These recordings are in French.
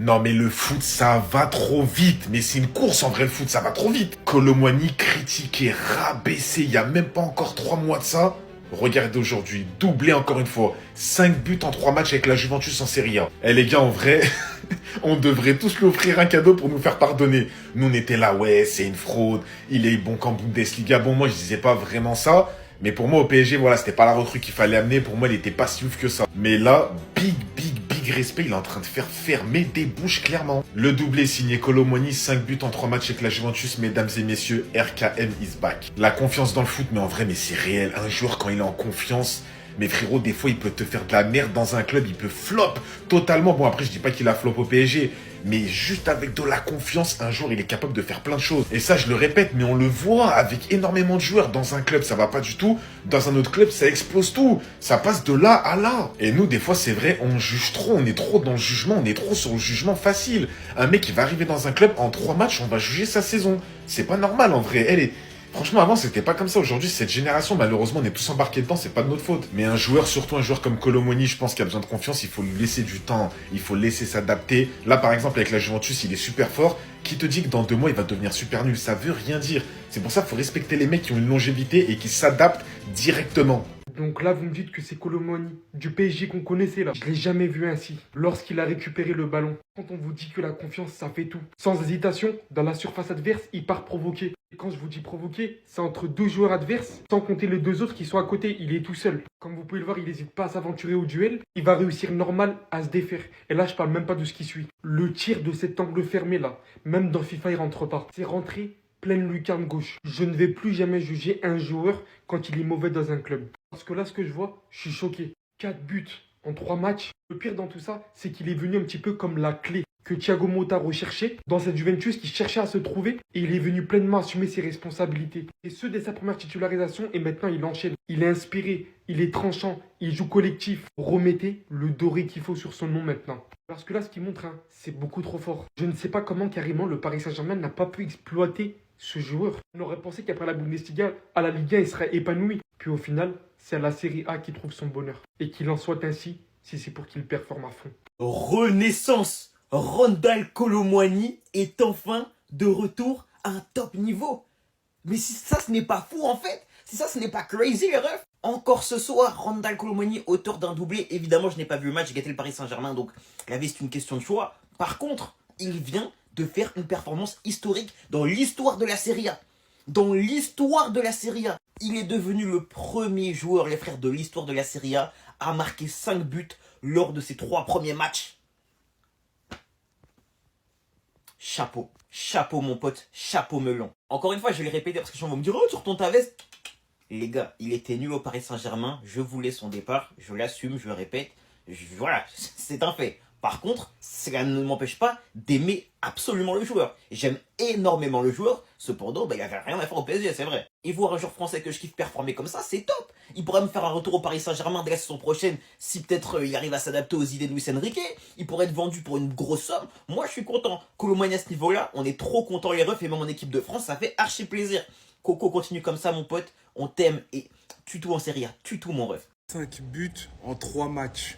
Non mais le foot ça va trop vite, mais c'est une course en vrai le foot, ça va trop vite. Kolo Muani critiqué, rabaissé, il y a même pas encore 3 mois de ça. Regardez aujourd'hui, doublé encore une fois, 5 buts en 3 matchs avec la Juventus en Serie A. Eh les gars en vrai, on devrait tous lui offrir un cadeau pour nous faire pardonner. Nous on était là, ouais c'est une fraude, il est bon qu'en Bundesliga. Bon moi je disais pas vraiment ça, mais pour moi au PSG voilà c'était pas la recrue qu'il fallait amener, pour moi il était pas si ouf que ça. Mais là, big respect, il est en train de faire fermer des bouches clairement. Le doublé signé Kolo Muani, 5 buts en 3 matchs avec la Juventus, mesdames et messieurs, RKM is back. La confiance dans le foot, mais en vrai, mais c'est réel. Un joueur quand il est en confiance, mais frérot, des fois il peut te faire de la merde dans un club, il peut flop totalement. Bon après je dis pas qu'il a flop au PSG, mais juste avec de la confiance, un jour il est capable de faire plein de choses. Et ça je le répète, mais on le voit avec énormément de joueurs. Dans un club ça va pas du tout, dans un autre club ça explose tout. Ça passe de là à là. Et nous des fois c'est vrai, on juge trop, on est trop dans le jugement, on est trop sur le jugement facile. Un mec qui va arriver dans un club, en 3 matchs on va juger sa saison. C'est pas normal en vrai, elle est... Franchement, avant, c'était pas comme ça. Aujourd'hui, cette génération, malheureusement, on est tous embarqués dedans, c'est pas de notre faute. Mais un joueur, surtout un joueur comme Kolo Muani, je pense qu'il a besoin de confiance, il faut lui laisser du temps, il faut laisser s'adapter. Là, par exemple, avec la Juventus, il est super fort. Qui te dit que dans 2 mois, il va devenir super nul? Ça veut rien dire. C'est pour ça qu'il faut respecter les mecs qui ont une longévité et qui s'adaptent directement. Donc là, vous me dites que c'est Kolo Muani, du PSG qu'on connaissait là. Je l'ai jamais vu ainsi, lorsqu'il a récupéré le ballon. Quand on vous dit que la confiance, ça fait tout. Sans hésitation, dans la surface adverse, il part provoquer. Et quand je vous dis provoquer, c'est entre 2 joueurs adverses, sans compter les 2 autres qui sont à côté. Il est tout seul. Comme vous pouvez le voir, il n'hésite pas à s'aventurer au duel. Il va réussir normal à se défaire. Et là, je parle même pas de ce qui suit. Le tir de cet angle fermé là, même dans FIFA, il rentre pas. C'est rentré pleine lucarne gauche. Je ne vais plus jamais juger un joueur quand il est mauvais dans un club. Parce que là, ce que je vois, je suis choqué. 4 buts en 3 matchs. Le pire dans tout ça, c'est qu'il est venu un petit peu comme la clé que Thiago Motta recherchait dans cette Juventus qui cherchait à se trouver et il est venu pleinement assumer ses responsabilités. Et ce, dès sa première titularisation et maintenant il enchaîne. Il est inspiré, il est tranchant, il joue collectif. Remettez le doré qu'il faut sur son nom maintenant. Parce que là, ce qu'il montre, hein, c'est beaucoup trop fort. Je ne sais pas comment carrément le Paris Saint-Germain n'a pas pu exploiter ce joueur. On aurait pensé qu'après la Bundesliga, à la Ligue 1, il serait épanoui. Puis au final, c'est à la Serie A qu'il trouve son bonheur. Et qu'il en soit ainsi, si c'est pour qu'il performe à fond. Renaissance. Randal Kolo Muani est enfin de retour à un top niveau. Mais si ça, ce n'est pas fou en fait. Si ça, ce n'est pas crazy les refs. Encore ce soir, Randal Kolo Muani, auteur d'un doublé. Évidemment, je n'ai pas vu le match, j'ai gâté le Paris Saint-Germain, donc la vie c'est une question de choix. Par contre, il vient de faire une performance historique dans l'histoire de la Serie A. Dans l'histoire de la Serie A. Il est devenu le premier joueur, les frères, de l'histoire de la Serie A à marquer 5 buts lors de ses 3 premiers matchs. Chapeau. Chapeau mon pote, chapeau melon. Encore une fois, je vais le répéter parce que les gens vont me dire « Oh, tu retournes ta veste !» Les gars, il était nul au Paris Saint-Germain, je voulais son départ, je l'assume, je le répète. Voilà, c'est un fait. Par contre, cela ne m'empêche pas d'aimer absolument le joueur. J'aime énormément le joueur, cependant, il n'avait rien à faire au PSG, c'est vrai. Et voir un joueur français que je kiffe performer comme ça, c'est top. Il pourrait me faire un retour au Paris Saint-Germain dès la saison prochaine, si peut-être il arrive à s'adapter aux idées de Luis Enrique. Il pourrait être vendu pour une grosse somme. Moi, je suis content. Kolo Muani à ce niveau-là, on est trop content les refs, et même en équipe de France, ça fait archi plaisir. Coco, continue comme ça, mon pote. On t'aime et tue tout en Serie A. Tue tout, mon ref. 5 buts en 3 matchs.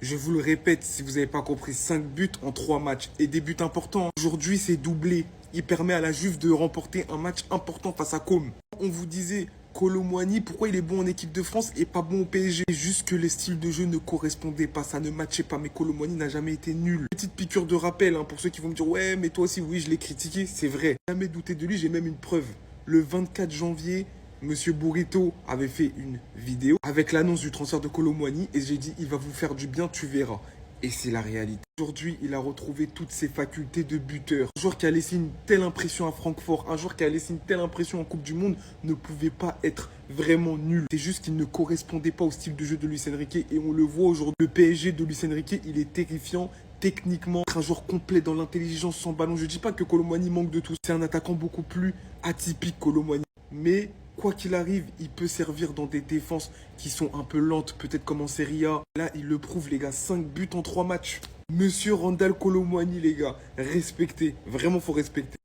Je vous le répète, si vous n'avez pas compris, 5 buts en 3 matchs. Et des buts importants. Aujourd'hui, c'est doublé. Il permet à la Juve de remporter un match important face à Com. On vous disait, Kolo Muani, pourquoi il est bon en équipe de France et pas bon au PSG? Juste que les styles de jeu ne correspondaient pas, ça ne matchait pas. Mais Kolo Muani n'a jamais été nul. Petite piqûre de rappel, pour ceux qui vont me dire, ouais, mais toi aussi, oui, je l'ai critiqué. C'est vrai. Jamais douté de lui, j'ai même une preuve. Le 24 janvier, Monsieur Burrito avait fait une vidéo avec l'annonce du transfert de Kolo Muani et j'ai dit il va vous faire du bien, tu verras. Et c'est la réalité. Aujourd'hui, il a retrouvé toutes ses facultés de buteur. Un joueur qui a laissé une telle impression à Francfort, un joueur qui a laissé une telle impression en Coupe du Monde ne pouvait pas être vraiment nul. C'est juste qu'il ne correspondait pas au style de jeu de Luis Enrique et on le voit aujourd'hui. Le PSG de Luis Enrique, il est terrifiant. Techniquement, un joueur complet dans l'intelligence sans ballon. Je dis pas que Kolo Muani manque de tout. C'est un attaquant beaucoup plus atypique, Kolo Muani. Mais quoi qu'il arrive, il peut servir dans des défenses qui sont un peu lentes, peut-être comme en Serie A. Là, il le prouve, les gars. 5 buts en 3 matchs. Monsieur Randal Kolo Muani, les gars. Respectez. Vraiment, faut respecter.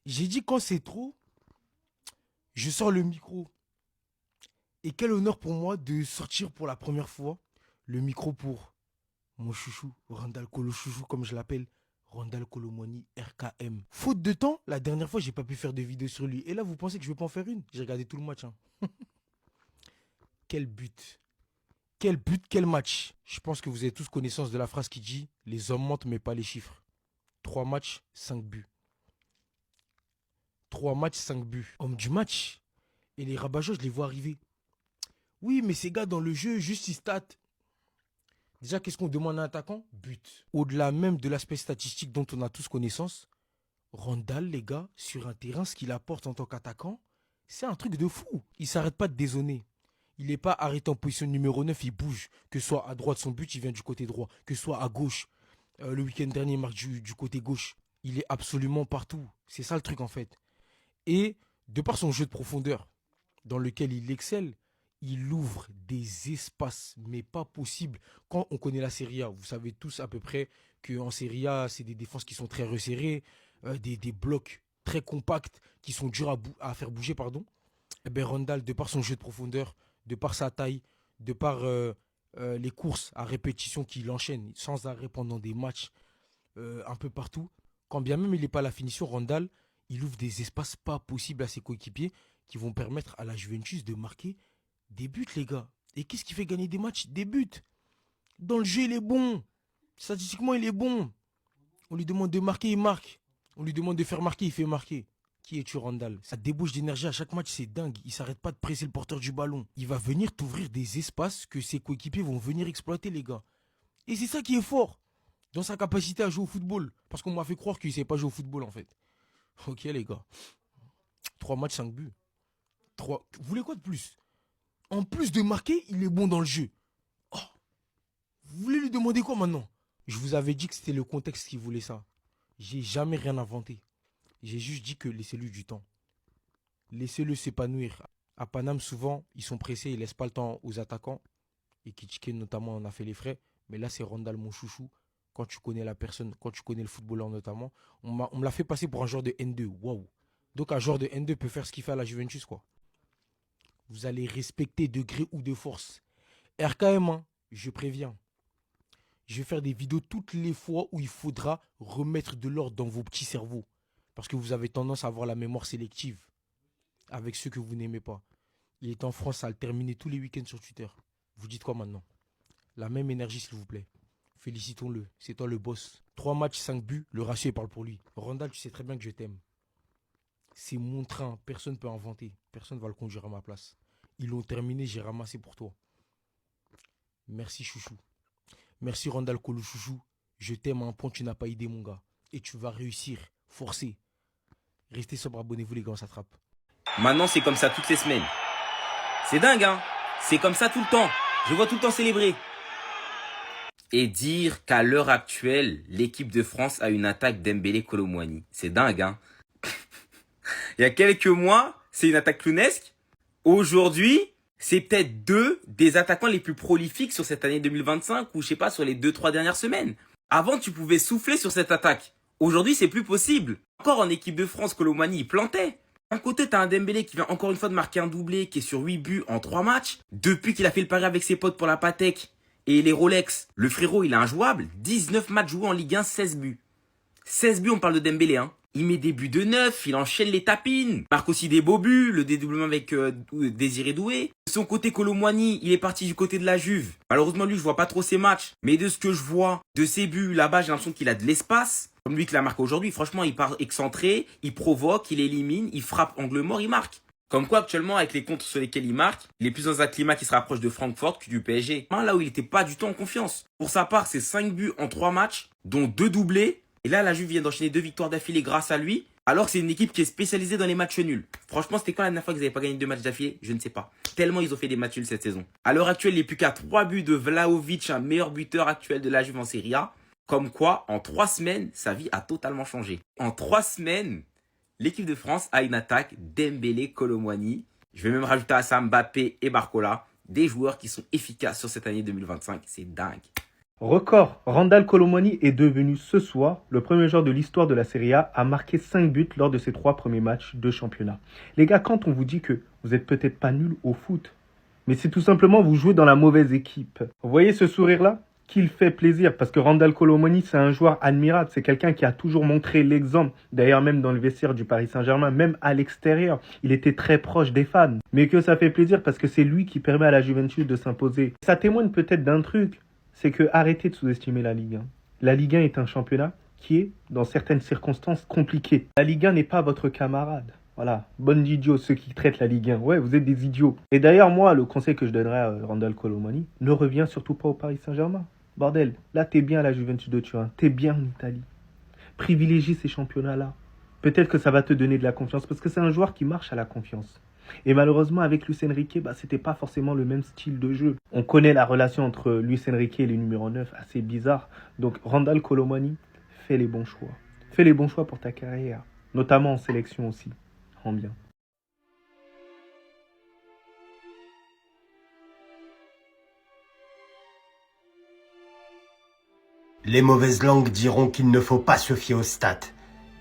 J'ai dit quand c'est trop, je sors le micro. Et quel honneur pour moi de sortir pour la première fois le micro pour mon chouchou, Randal Kolo Chouchou, comme je l'appelle, Randal Kolo Muani, RKM. Faute de temps, la dernière fois, j'ai pas pu faire de vidéo sur lui. Et là, vous pensez que je vais pas en faire une? J'ai regardé tout le match. Hein. Quel but. Quel but, quel match. Je pense que vous avez tous connaissance de la phrase qui dit « Les hommes mentent, mais pas les chiffres ». 3 matchs, 5 buts. 3 matchs, 5 buts. Homme du match. Et les rabat je les vois arriver. Oui, mais ces gars, dans le jeu, juste ils statent. Déjà, qu'est-ce qu'on demande à un attaquant? But. Au-delà même de l'aspect statistique dont on a tous connaissance, Randal, les gars, sur un terrain, ce qu'il apporte en tant qu'attaquant, c'est un truc de fou. Il ne s'arrête pas de dézonner. Il n'est pas arrêté en position numéro 9, il bouge. Que ce soit à droite, son but, il vient du côté droit. Que ce soit à gauche. Le week-end dernier, il marque du côté gauche. Il est absolument partout. C'est ça le truc, en fait. Et, de par son jeu de profondeur, dans lequel il excelle, il ouvre des espaces, mais pas possible. Quand on connaît la Serie A, vous savez tous à peu près qu'en Serie A, c'est des défenses qui sont très resserrées, des blocs très compacts, qui sont durs à faire bouger, pardon. Et bien Randal, de par son jeu de profondeur, de par sa taille, de par les courses à répétition qu'il enchaîne sans arrêt pendant des matchs un peu partout, quand bien même il n'est pas à la finition, Randal, il ouvre des espaces pas possibles à ses coéquipiers qui vont permettre à la Juventus de marquer des buts, les gars. Et qu'est-ce qui fait gagner des matchs? Des buts. Dans le jeu, il est bon. Statistiquement, il est bon. On lui demande de marquer, il marque. On lui demande de faire marquer, il fait marquer. Qui es-tu, Randal? Ça débauche d'énergie à chaque match, c'est dingue. Il s'arrête pas de presser le porteur du ballon. Il va venir t'ouvrir des espaces que ses coéquipiers vont venir exploiter, les gars. Et c'est ça qui est fort dans sa capacité à jouer au football. Parce qu'on m'a fait croire qu'il ne sait pas jouer au football, en fait. Ok, les gars. 3 matchs, 5 buts. 3... Vous voulez quoi de plus? En plus de marquer, il est bon dans le jeu. Oh, vous voulez lui demander quoi maintenant? Je vous avais dit que c'était le contexte qui voulait ça. J'ai jamais rien inventé. J'ai juste dit que laissez-lui du temps. Laissez-le s'épanouir. À Paname, souvent, ils sont pressés, ils ne laissent pas le temps aux attaquants. Et Kitschke, notamment, en a fait les frais. Mais là, c'est Randal, mon chouchou. Quand tu connais la personne, quand tu connais le footballeur notamment, on me l'a fait passer pour un joueur de N2. Waouh. Donc, un joueur de N2 peut faire ce qu'il fait à la Juventus, quoi. Vous allez respecter de gré ou de force. RKM, hein, je préviens. Je vais faire des vidéos toutes les fois où il faudra remettre de l'ordre dans vos petits cerveaux. Parce que vous avez tendance à avoir la mémoire sélective avec ceux que vous n'aimez pas. Il est en France à le terminer tous les week-ends sur Twitter. Vous dites quoi maintenant? La même énergie, s'il vous plaît. Félicitons-le. C'est toi le boss. 3 matchs, 5 buts. Le ratio, il parle pour lui. Randal, tu sais très bien que je t'aime. C'est mon train. Personne ne peut inventer. Personne ne va le conduire à ma place. Ils l'ont terminé, j'ai ramassé pour toi. Merci, chouchou. Merci, Randal Kolo Chouchou. Je t'aime à un point que tu n'as pas idée, mon gars. Et tu vas réussir. Forcez. Restez sobre, abonnez-vous, les gars, on s'attrape. Maintenant, c'est comme ça toutes les semaines. C'est dingue, hein? C'est comme ça tout le temps. Je vois tout le temps célébrer. Et dire qu'à l'heure actuelle, l'équipe de France a une attaque Dembélé Kolo Muani. C'est dingue, hein? Il y a quelques mois, c'est une attaque clownesque. Aujourd'hui, c'est peut-être 2 des attaquants les plus prolifiques sur cette année 2025 ou je sais pas, sur les 2-3 dernières semaines. Avant, tu pouvais souffler sur cette attaque. Aujourd'hui, c'est plus possible. Encore en équipe de France, Kolo Muani, il plantait. D'un côté, t'as un Dembélé qui vient encore une fois de marquer un doublé, qui est sur 8 buts en 3 matchs. Depuis qu'il a fait le pari avec ses potes pour la Patek et les Rolex, le frérot, il est injouable. 19 matchs joués en Ligue 1, 16 buts. 16 buts, on parle de Dembélé, hein. Il met des buts de 9, il enchaîne les tapines. Marque aussi des beaux buts, le dédoublement avec Désiré Doué. De son côté, Kolo Muani, il est parti du côté de la Juve. Malheureusement, lui, je vois pas trop ses matchs. Mais de ce que je vois, de ses buts, là-bas, j'ai l'impression qu'il a de l'espace. Comme lui qui l'a marqué aujourd'hui, franchement, il part excentré, il provoque, il élimine, il frappe angle mort, il marque. Comme quoi, actuellement, avec les contres sur lesquels il marque, il est plus dans un climat qui se rapproche de Francfort que du PSG. Là où il était pas du tout en confiance. Pour sa part, c'est 5 buts en 3 matchs, dont 2 doublés. Et là, la Juve vient d'enchaîner 2 victoires d'affilée grâce à lui. Alors que c'est une équipe qui est spécialisée dans les matchs nuls. Franchement, c'était quand la dernière fois qu'ils n'avaient pas gagné 2 matchs d'affilée? Je ne sais pas. Tellement ils ont fait des matchs nuls cette saison. À l'heure actuelle, il n'est plus qu'à 3 buts de Vlahovic, un meilleur buteur actuel de la Juve en Serie A. Comme quoi, en 3 semaines, sa vie a totalement changé. En 3 semaines, l'équipe de France a une attaque Dembélé, Kolo Muani. Je vais même rajouter à ça Mbappé et Barcola. Des joueurs qui sont efficaces sur cette année 2025. C'est dingue. Record, Randal Kolo Muani est devenu ce soir le premier joueur de l'histoire de la Serie A à marquer 5 buts lors de ses 3 premiers matchs de championnat. Les gars, quand on vous dit que vous êtes peut-être pas nuls au foot, mais c'est tout simplement vous jouez dans la mauvaise équipe. Vous voyez ce sourire-là? Qu'il fait plaisir, parce que Randal Kolo Muani, c'est un joueur admirable, c'est quelqu'un qui a toujours montré l'exemple, d'ailleurs même dans le vestiaire du Paris Saint-Germain, même à l'extérieur, il était très proche des fans, mais que ça fait plaisir parce que c'est lui qui permet à la Juventus de s'imposer. Ça témoigne peut-être d'un truc, c'est que arrêtez de sous-estimer la Ligue 1. La Ligue 1 est un championnat qui est, dans certaines circonstances, compliqué. La Ligue 1 n'est pas votre camarade. Voilà, bonne idiots ceux qui traitent la Ligue 1. Ouais, vous êtes des idiots. Et d'ailleurs, moi, le conseil que je donnerais à Randal Kolo Muani, ne reviens surtout pas au Paris Saint-Germain. Bordel, là t'es bien à la Juventus de Turin, t'es bien en Italie. Privilégie ces championnats-là. Peut-être que ça va te donner de la confiance, parce que c'est un joueur qui marche à la confiance. Et malheureusement, avec Luis Enrique, c'était pas forcément le même style de jeu. On connaît la relation entre Luis Enrique et le numéro 9, assez bizarre. Donc Randal Kolo Muani, fais les bons choix. Fais les bons choix pour ta carrière, notamment en sélection aussi. Rends bien. Les mauvaises langues diront qu'il ne faut pas se fier aux stats.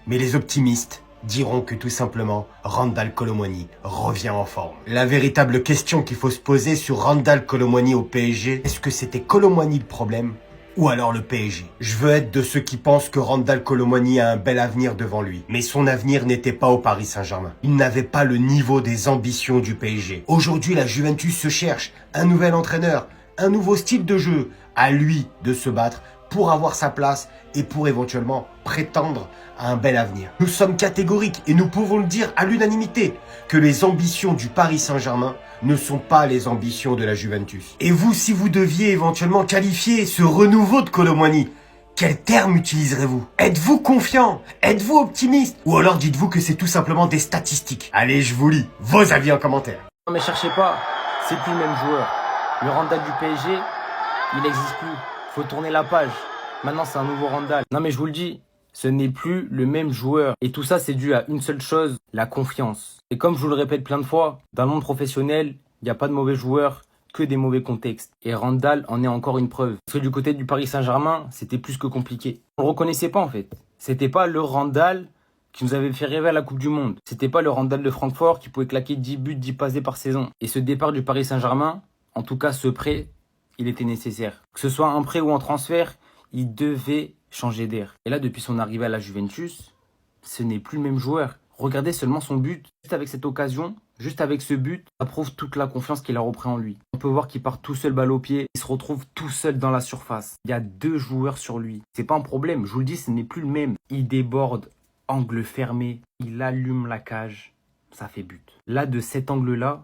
Mais les optimistes diront que tout simplement, Randal Kolo Muani revient en forme. La véritable question qu'il faut se poser sur Randal Kolo Muani au PSG, est-ce que c'était Kolo Muani le problème ou alors le PSG? Je veux être de ceux qui pensent que Randal Kolo Muani a un bel avenir devant lui. Mais son avenir n'était pas au Paris Saint-Germain. Il n'avait pas le niveau des ambitions du PSG. Aujourd'hui, la Juventus se cherche un nouvel entraîneur, un nouveau style de jeu. À lui de se battre pour avoir sa place et pour éventuellement prétendre à un bel avenir. Nous sommes catégoriques et nous pouvons le dire à l'unanimité que les ambitions du Paris Saint-Germain ne sont pas les ambitions de la Juventus. Et vous, si vous deviez éventuellement qualifier ce renouveau de Kolo Muani, quel terme utiliserez-vous? Êtes-vous confiant? Êtes-vous optimiste? Ou alors dites-vous que c'est tout simplement des statistiques? Allez, je vous lis vos avis en commentaire. Non mais cherchez pas, c'est plus le même joueur. Le Randal du PSG, il n'existe plus. Faut tourner la page. Maintenant, c'est un nouveau Randal. Non, mais je vous le dis, ce n'est plus le même joueur. Et tout ça, c'est dû à une seule chose, la confiance. Et comme je vous le répète plein de fois, dans le monde professionnel, il n'y a pas de mauvais joueurs, que des mauvais contextes. Et Randal en est encore une preuve. Parce que du côté du Paris Saint-Germain, c'était plus que compliqué. On le reconnaissait pas, en fait. C'était pas le Randal qui nous avait fait rêver à la Coupe du Monde. C'était pas le Randal de Francfort qui pouvait claquer 10 buts, 10 passés par saison. Et ce départ du Paris Saint-Germain, en tout cas ce prêt, il était nécessaire. Que ce soit un prêt ou un transfert, il devait changer d'air. Et là, depuis son arrivée à la Juventus, ce n'est plus le même joueur. Regardez seulement son but. Juste avec cette occasion, juste avec ce but, ça prouve toute la confiance qu'il a repris en lui. On peut voir qu'il part tout seul balle au pied, il se retrouve tout seul dans la surface. Il y a 2 joueurs sur lui. C'est pas un problème, je vous le dis, ce n'est plus le même. Il déborde, angle fermé, il allume la cage, ça fait but. Là, de cet angle-là,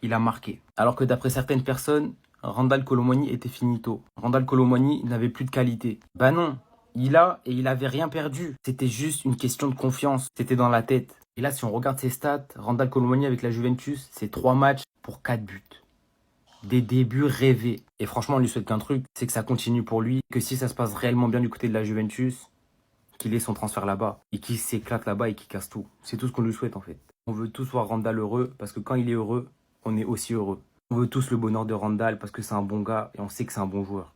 il a marqué. Alors que d'après certaines personnes, Randal Kolo Muani était finito. Randal Kolo Muani n'avait plus de qualité. Bah non, il avait rien perdu. C'était juste une question de confiance. C'était dans la tête. Et là, si on regarde ses stats, Randal Kolo Muani avec la Juventus, c'est 3 matchs pour 4 buts. Des débuts rêvés. Et franchement, on lui souhaite qu'un truc, c'est que ça continue pour lui. Que si ça se passe réellement bien du côté de la Juventus, qu'il ait son transfert là-bas. Et qu'il s'éclate là-bas et qu'il casse tout. C'est tout ce qu'on lui souhaite en fait. On veut tous voir Randal heureux parce que quand il est heureux, on est aussi heureux. On veut tous le bonheur de Randal parce que c'est un bon gars et on sait que c'est un bon joueur.